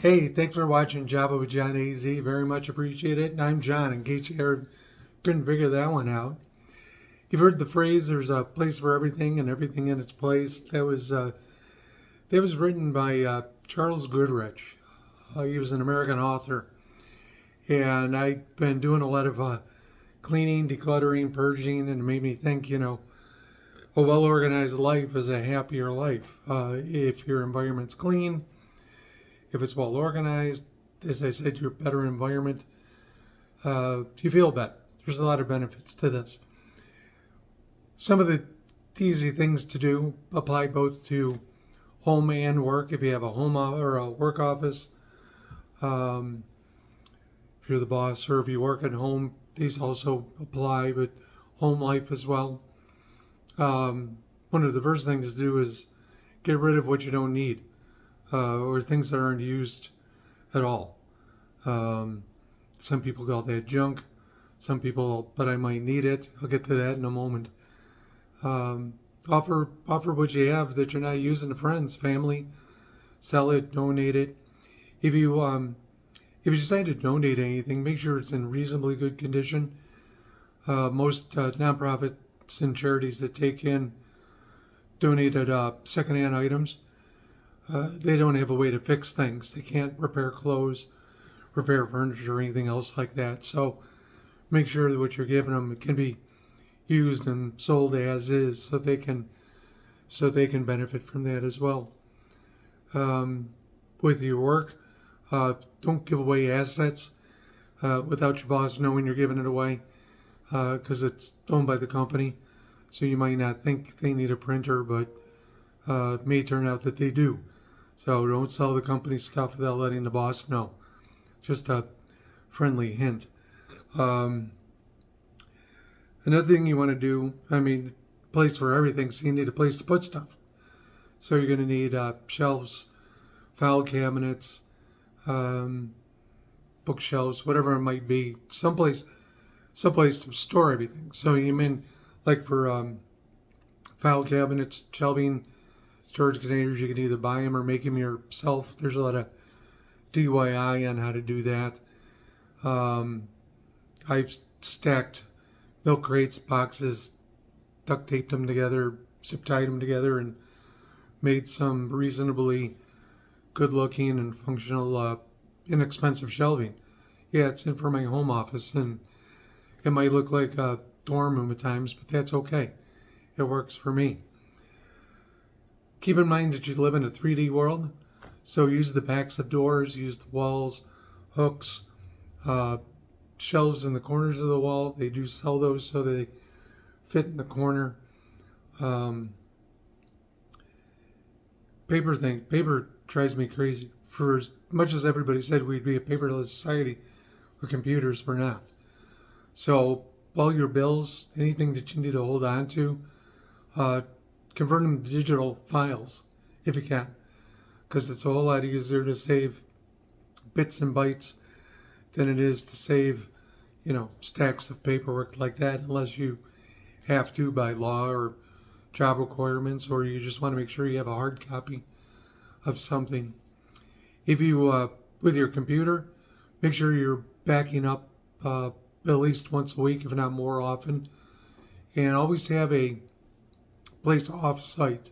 Hey, thanks for watching Java with John AZ. Very much appreciate it. And I'm John, in case couldn't figure that one out. You've heard the phrase, there's a place for everything and everything in its place. That was written by Charles Goodrich. He was an American author. And I've been doing a lot of cleaning, decluttering, purging, and it made me think, a well-organized life is a happier life. If your environment's clean, if it's well organized, as I said, your better environment, you feel better. There's a lot of benefits to this. Some of the easy things to do apply both to home and work. If you have a or a work office, um, if you're the boss, or if you work at home, these also apply, but home life as well. One of the first things to do is get rid of what you don't need, or things that aren't used at all. Um, some people call that junk. Some people, but I might need it. I'll get to that in a moment. Offer what you have that you're not using to friends, family. Sell it, donate it. If you decide to donate anything, make sure it's in reasonably good condition. Most nonprofits and charities that take in donated secondhand items, they don't have a way to fix things. They can't repair clothes, repair furniture, or anything else like that. So make sure that what you're giving them can be used and sold as is, so they can benefit from that as well. With your work, don't give away assets without your boss knowing you're giving it away, because it's owned by the company. So you might not think they need a printer, but it may turn out that they do. So don't sell the company stuff without letting the boss know. Just a friendly hint. Another thing you want to do, place for everything, so you need a place to put stuff. So you're going to need shelves, file cabinets, bookshelves, whatever it might be, someplace to store everything. So you mean, like for file cabinets, shelving, storage containers, you can either buy them or make them yourself. There's a lot of DIY on how to do that. I've stacked milk crates, boxes, duct taped them together, zip tied them together, and made some reasonably good looking and functional, inexpensive shelving. Yeah, it's in for my home office, and it might look like a dorm room at times, but that's okay. It works for me. Keep in mind that you live in a 3D world, so use the backs of doors, use the walls, hooks, shelves in the corners of the wall. They do sell those so they fit in the corner. Paper drives me crazy. For as much as everybody said we'd be a paperless society, with computers, we're not. So all your bills, anything that you need to hold on to, convert them to digital files if you can, because it's a whole lot easier to save bits and bytes than it is to save, stacks of paperwork like that, unless you have to by law or job requirements, or you just want to make sure you have a hard copy of something. If you, with your computer, make sure you're backing up at least once a week, if not more often, and always have a place off-site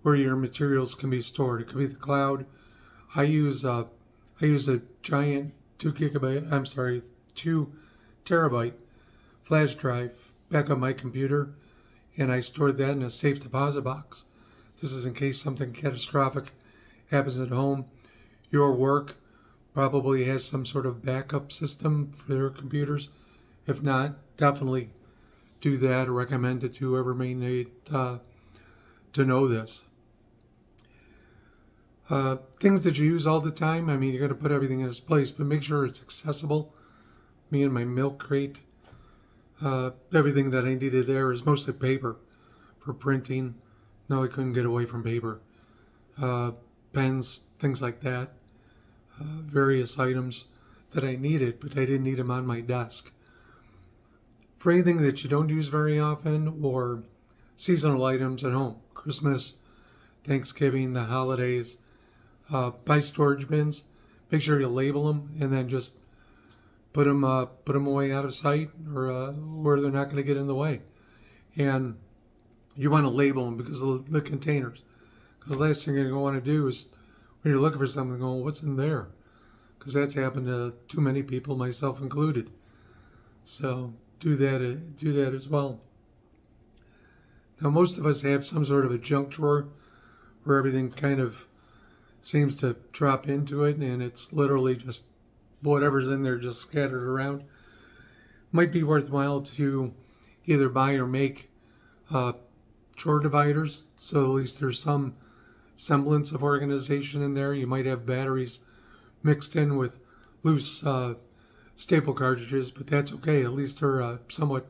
where your materials can be stored. It could be the cloud. I use a giant 2 terabyte flash drive back on my computer, and I stored that in a safe deposit box. This is in case something catastrophic happens at home. Your work probably has some sort of backup system for their computers. If not, definitely do that, or recommend it to whoever may need to know this. Things that you use all the time, you got to put everything in its place, but make sure it's accessible. Me and my milk crate, everything that I needed there is mostly paper for printing. No, I couldn't get away from paper. Pens, things like that. Various items that I needed, but I didn't need them on my desk. For anything that you don't use very often, or seasonal items at home, Christmas, Thanksgiving, the holidays, buy storage bins. make sure you label them and then just put them away out of sight or where they're not going to get in the way. And you want to label them because of the containers. Because the last thing you're going to want to do is when you're looking for something, go, what's in there? Because that's happened to too many people, myself included. So do that as well. Now most of us have some sort of a junk drawer where everything kind of seems to drop into it, and it's literally just whatever's in there just scattered around. Might be worthwhile to either buy or make drawer dividers, so at least there's some semblance of organization in there. You might have batteries mixed in with loose staple cartridges, but that's okay. At least they're somewhat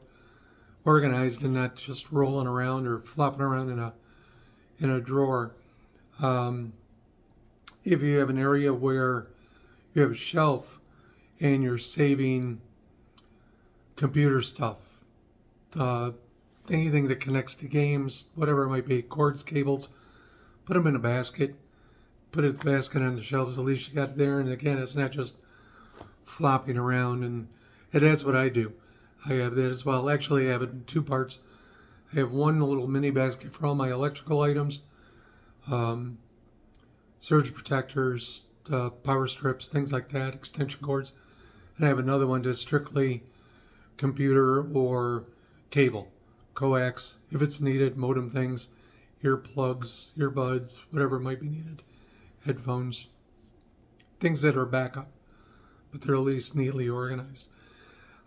organized and not just rolling around or flopping around in a drawer. If you have an area where you have a shelf and you're saving computer stuff, anything that connects to games, whatever it might be, cords, cables, put them in a basket. Put a basket on the shelves, at least you got it there. And again, it's not just flopping around. And that's what I do. I have that as well. Actually, I have it in two parts. I have one little mini basket for all my electrical items, surge protectors, power strips, things like that, extension cords. And I have another one just strictly computer or cable, coax, if it's needed, modem things, earplugs, earbuds, whatever might be needed, headphones, things that are backup, but they're at least neatly organized.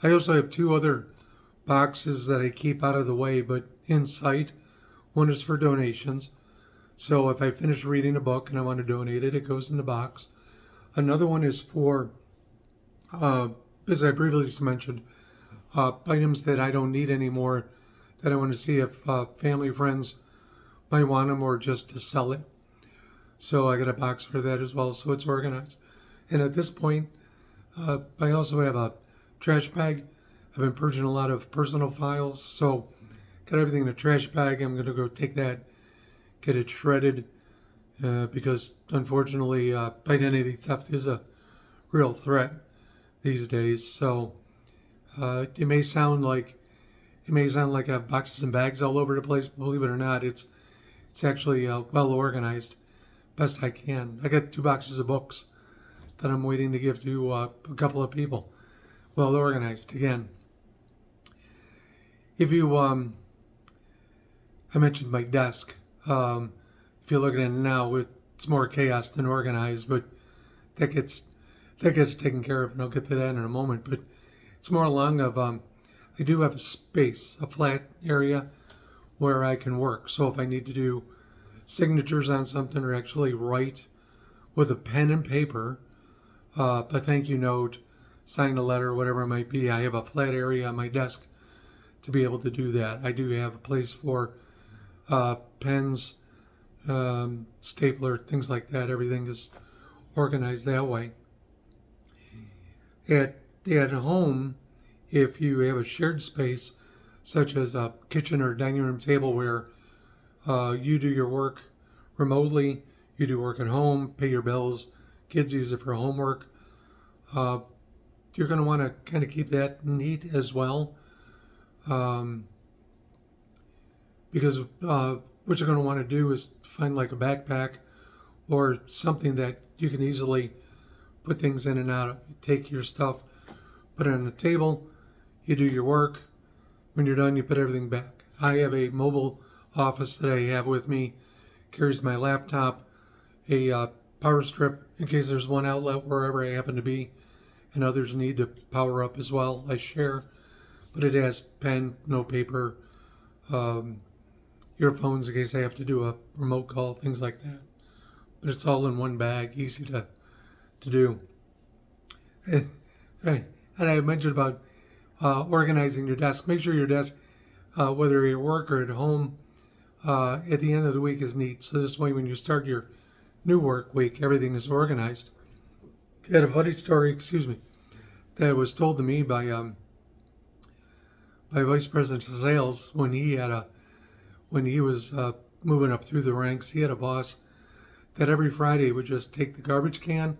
I also have two other boxes that I keep out of the way, but in sight. One is for donations. So if I finish reading a book and I want to donate it, it goes in the box. Another one is for, as I previously mentioned, items that I don't need anymore that I want to see if family, friends might want them or just to sell it. So I got a box for that as well, so it's organized. And at this point, I also have a trash bag. I've been purging a lot of personal files, so got everything in a trash bag. I'm going to go take that, get it shredded, because unfortunately identity theft is a real threat these days. So it may sound like I have boxes and bags all over the place. Believe it or not, it's actually well organized, best I can. I got 2 boxes of books that I'm waiting to give to a couple of people. Well organized again. If you I mentioned my desk. If you look at it now, it's more chaos than organized, but that gets taken care of, and I'll get to that in a moment. But it's more along of I do have a space, a flat area where I can work. So if I need to do signatures on something or actually write with a pen and paper, a thank you note, sign a letter, whatever it might be, I have a flat area on my desk to be able to do that. I do have a place for pens, stapler, things like that. Everything is organized that way. At home, if you have a shared space, such as a kitchen or dining room table where you do your work remotely, you do work at home, pay your bills, kids use it for homework, you're going to want to kind of keep that neat as well. Because what you're going to want to do is find like a backpack or something that you can easily put things in and out of. You take your stuff, put it on the table, you do your work. When you're done, you put everything back. I have a mobile office that I have with me, carries my laptop, a power strip in case there's one outlet wherever I happen to be, and others need to power up as well. I share, but it has pen, no paper, earphones in case I have to do a remote call, things like that. But it's all in one bag, easy to do. Right. And I mentioned about organizing your desk. Make sure your desk, whether you're at work or at home, at the end of the week is neat. So this way, when you start your new work week, everything is organized. I had a funny story, that was told to me by Vice President of Sales when he was moving up through the ranks. He had a boss that every Friday would just take the garbage can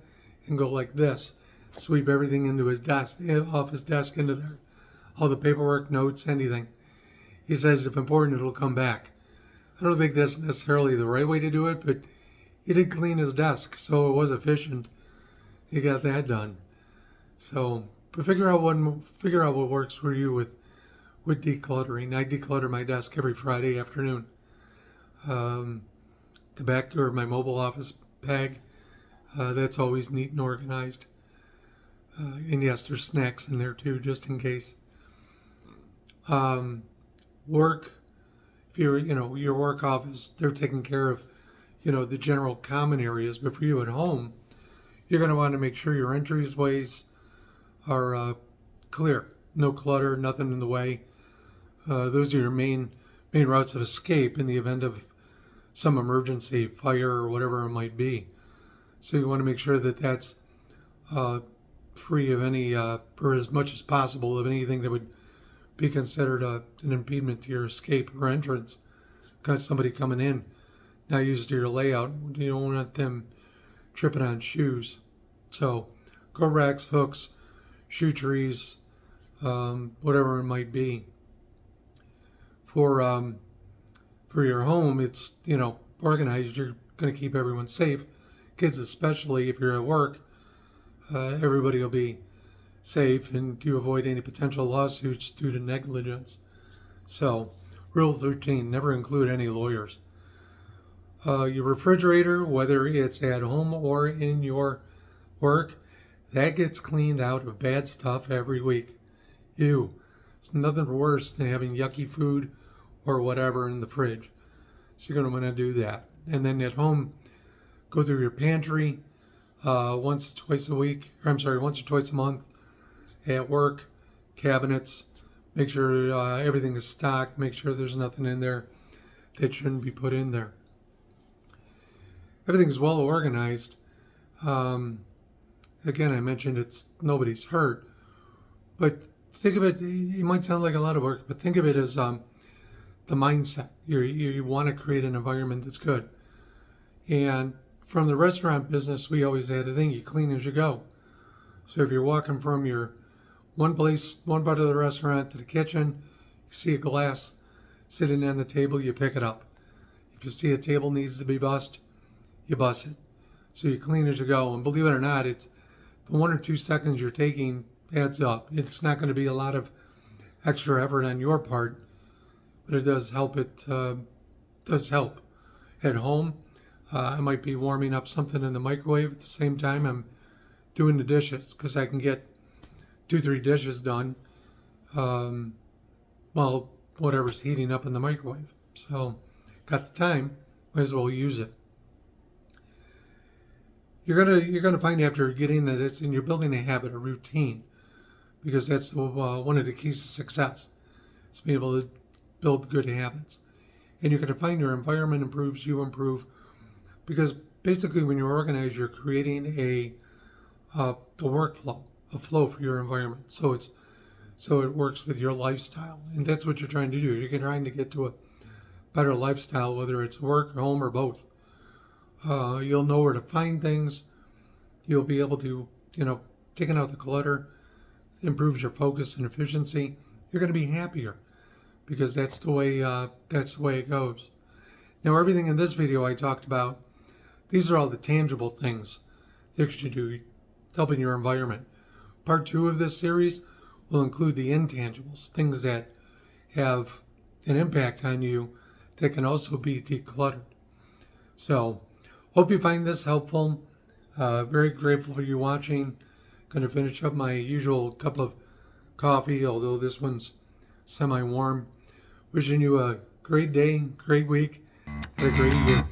and go like this, sweep everything into his desk, off his desk into there, all the paperwork, notes, anything. He says if important, it'll come back. I don't think that's necessarily the right way to do it, but he did clean his desk, so it was efficient. He got that done. So, but figure out what works for you with decluttering. I declutter my desk every Friday afternoon. The back door of my mobile office bag, that's always neat and organized. And yes, there's snacks in there too, just in case. Work, if you're, your work office, they're taking care of, the general common areas. But for you at home, you're going to want to make sure your entryways are clear. No clutter, nothing in the way. Those are your main routes of escape in the event of some emergency, fire or whatever it might be. So you want to make sure that that's free of any, or as much as possible, of anything that would be considered an impediment to your escape or entrance. Got somebody coming in, not used to your layout. You don't want them tripping on shoes. So go racks, hooks, shoe trees, whatever it might be. For your home, it's, organized. You're going to keep everyone safe. Kids especially, if you're at work, everybody will be safe and you avoid any potential lawsuits due to negligence. So, Rule 13, never include any lawyers. Your refrigerator, whether it's at home or in your work, that gets cleaned out of bad stuff every week. Ew. There's nothing worse than having yucky food or whatever in the fridge. So you're going to want to do that. And then at home, go through your pantry once or twice a month. At work, cabinets, make sure everything is stocked, make sure there's nothing in there that shouldn't be put in there. Everything's well organized. Again, I mentioned it's nobody's hurt, but think of it, it might sound like a lot of work, but think of it as the mindset. You want to create an environment that's good. And from the restaurant business, we always had a thing, you clean as you go. So if you're walking from your one part of the restaurant to the kitchen, you see a glass sitting on the table, you pick it up. If you see a table needs to be bussed, you bus it. So you clean as you go. And believe it or not, it's the 1 or 2 seconds you're taking adds up. It's not going to be a lot of extra effort on your part, but it does help. It does help. At home, I might be warming up something in the microwave at the same time I'm doing the dishes, because I can get 2-3 dishes done while whatever's heating up in the microwave. So, got the time, might as well use it. You're gonna find after getting that you're building a habit, a routine, because that's one of the keys to success. Is being able to build good habits, and you're gonna find your environment improves, you improve, because basically when you're organized, you're creating the workflow, a flow for your environment. So it works with your lifestyle, and that's what you're trying to do. You're trying to get to a better lifestyle, whether it's work, home, or both. You'll know where to find things. You'll be able to, taking out the clutter improves your focus and efficiency. You're going to be happier because that's the way it goes. Now, everything in this video I talked about, these are all the tangible things that you do helping your environment. Part 2 of this series will include the intangibles, things that have an impact on you that can also be decluttered. So, hope you find this helpful. Very grateful for you watching. Going to finish up my usual cup of coffee, although this one's semi-warm. Wishing you a great day, great week, and a great year.